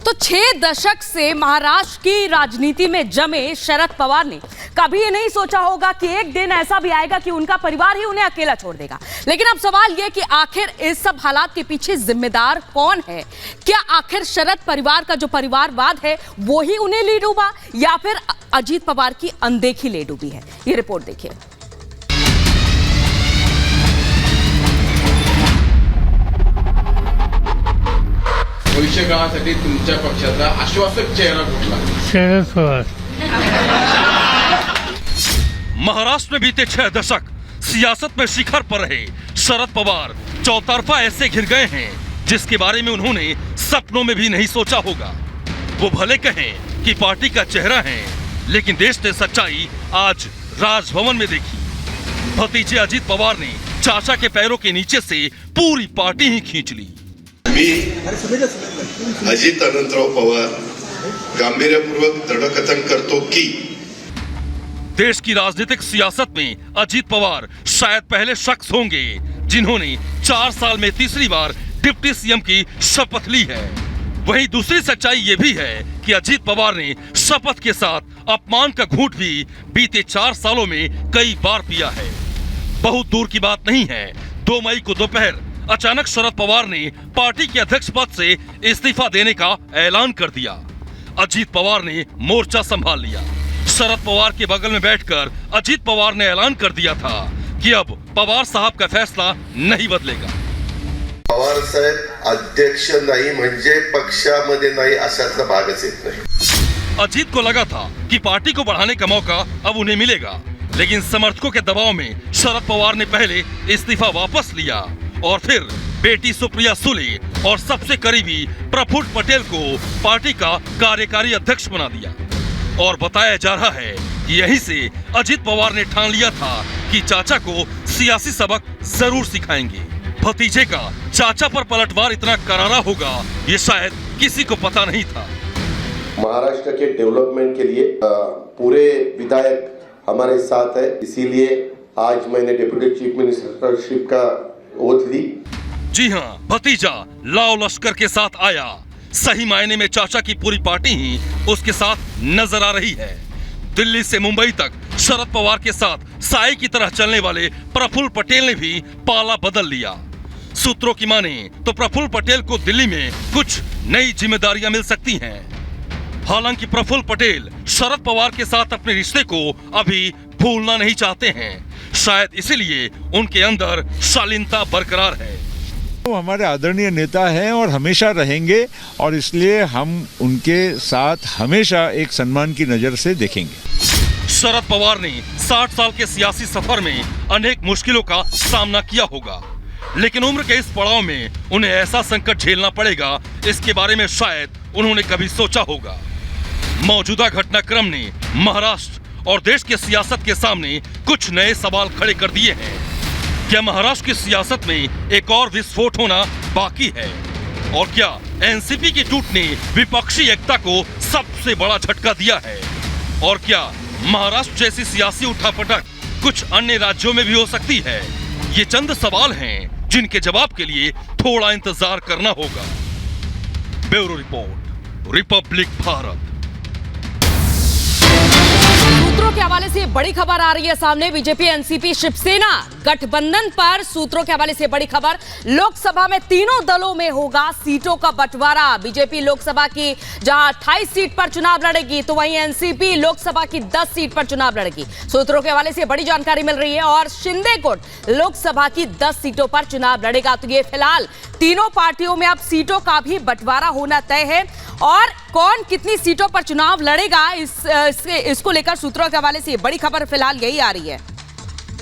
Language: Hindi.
तो 6 दशक से महाराष्ट्र की राजनीति में जमे शरद पवार ने कभी ये नहीं सोचा होगा कि एक दिन ऐसा भी आएगा कि उनका परिवार ही उन्हें अकेला छोड़ देगा। लेकिन अब सवाल यह कि आखिर इस सब हालात के पीछे जिम्मेदार कौन है? क्या आखिर शरद परिवार का जो परिवारवाद है वो ही उन्हें ले डूबा या फिर अजीत पवार की अनदेखी ले डूबी है? ये रिपोर्ट देखिए। भविष्य काळासाठी तुमच्या पक्षाचा आश्वासक चेहरा कुठला? शरद पवार। महाराष्ट्र में बीते 6 दशक सियासत में शिखर पर रहे शरद पवार चौतरफा ऐसे घिर गए हैं जिसके बारे में उन्होंने सपनों में भी नहीं सोचा होगा। वो भले कहें कि पार्टी का चेहरा है, लेकिन देश ने सच्चाई आज राजभवन में देखी। भतीजे अजीत पवार ने चाचा के पैरों के नीचे से पूरी पार्टी ही खींच ली। मी अजित अनंतराव पवार गांभीर्यपूर्वक दृढकथन करतो कि देश की राजनीतिक सियासत में अजीत पवार शायद पहले शख्स होंगे जिन्होंने 4 साल में तीसरी बार डिप्टी सीएम की शपथ ली है। वहीं दूसरी सच्चाई ये भी है कि अजीत पवार ने शपथ के साथ अपमान का घूंट भी बीते 4 सालों में कई बार पिया है। बहुत दूर की बात नहीं है, 2 मई को दोपहर अचानक शरद पवार ने पार्टी के अध्यक्ष पद से इस्तीफा देने का ऐलान कर दिया। अजीत पवार ने मोर्चा संभाल लिया। शरद पवार के बगल में बैठकर अजीत पवार ने ऐलान कर दिया था कि अब पवार साहब का फैसला नहीं बदलेगा। पवार साहेब अध्यक्ष नाही म्हणजे पक्षामध्ये नाही अशातला भागच येत नाही। अजीत को लगा था कि पार्टी को बढ़ाने का मौका अब उन्हें मिलेगा, लेकिन समर्थकों के दबाव में शरद पवार ने पहले इस्तीफा वापस लिया और फिर बेटी सुप्रिया सुले और सबसे करीबी प्रफुल्ल पटेल को पार्टी का कार्यकारी अध्यक्ष बना दिया। और बताया जा रहा है कि यहीं से अजीत पवार ने ठान लिया था कि चाचा को सियासी सबक जरूर सिखाएंगे। भतीजे का चाचा पर पलटवार इतना करारा होगा ये शायद किसी को पता नहीं था। महाराष्ट्र के डेवलपमेंट के लिए पूरे विधायक हमारे साथ है, इसीलिए आज मैंने डिप्टी चीफ मिनिस्टरशिप का ओथ ली। जी हाँ, भतीजा लाव लश्कर के साथ आया। सही मायने में चाचा की पूरी पार्टी ही उसके साथ नजर आ रही है। दिल्ली से मुंबई तक शरद पवार के साथ साए की तरह चलने वाले प्रफुल्ल पटेल ने भी पाला बदल लिया। सूत्रों की माने तो प्रफुल्ल पटेल को दिल्ली में कुछ नई जिम्मेदारियां मिल सकती हैं। हालांकि प्रफुल्ल पटेल शरद पवार के साथ अपने रिश्ते को अभी भूलना नहीं चाहते हैं। शायद इसीलिए उनके अंदर शालीनता बरकरार है। वो हमारे आदरणीय नेता हैं और हमेशा रहेंगे, और इसलिए हम उनके साथ हमेशा एक सम्मान की नजर से देखेंगे। शरद पवार ने 60 साल के सियासी सफर में अनेक मुश्किलों का सामना किया होगा, लेकिन उम्र के इस पड़ाव में उन्हें ऐसा संकट झेलना पड़ेगा, इसके बारे में शायद उन्होंने कभी सोचा होगा। मौजूदा घटनाक्रम ने महाराष्ट्र और देश के सियासत के सामने कुछ नए सवाल खड़े कर दिए हैं। क्या महाराष्ट्र की सियासत में एक और विस्फोट होना बाकी है? और क्या एनसीपी की टूट ने विपक्षी एकता को सबसे बड़ा झटका दिया है? और क्या महाराष्ट्र जैसी सियासी उठापटक कुछ अन्य राज्यों में भी हो सकती है? ये चंद सवाल हैं जिनके जवाब के लिए थोड़ा इंतजार करना होगा। Bureau report, Republic Bharat. सूत्रों के हवाले से बड़ी खबर आ रही है सामने। बीजेपी एनसीपी शिवसेना गठबंधन पर सूत्रों के हवाले से बड़ी खबर। लोकसभा में तीनों दलों में होगा सीटों का बंटवारा। बीजेपी लोकसभा की जहां 28 सीट पर चुनाव लड़ेगी, तो वहीं एनसीपी लोकसभा की 10 सीट पर चुनाव लड़ेगी। सूत्रों के हवाले से बड़ी जानकारी मिल रही है। और शिंदे गुट लोकसभा की 10 सीटों पर चुनाव लड़ेगा। तो ये फिलहाल तीनों पार्टियों में अब सीटों का भी बंटवारा होना तय है। और कौन कितनी सीटों पर चुनाव लड़ेगा इसको लेकर सूत्रों के हवाले से बड़ी खबर फिलहाल यही आ रही है।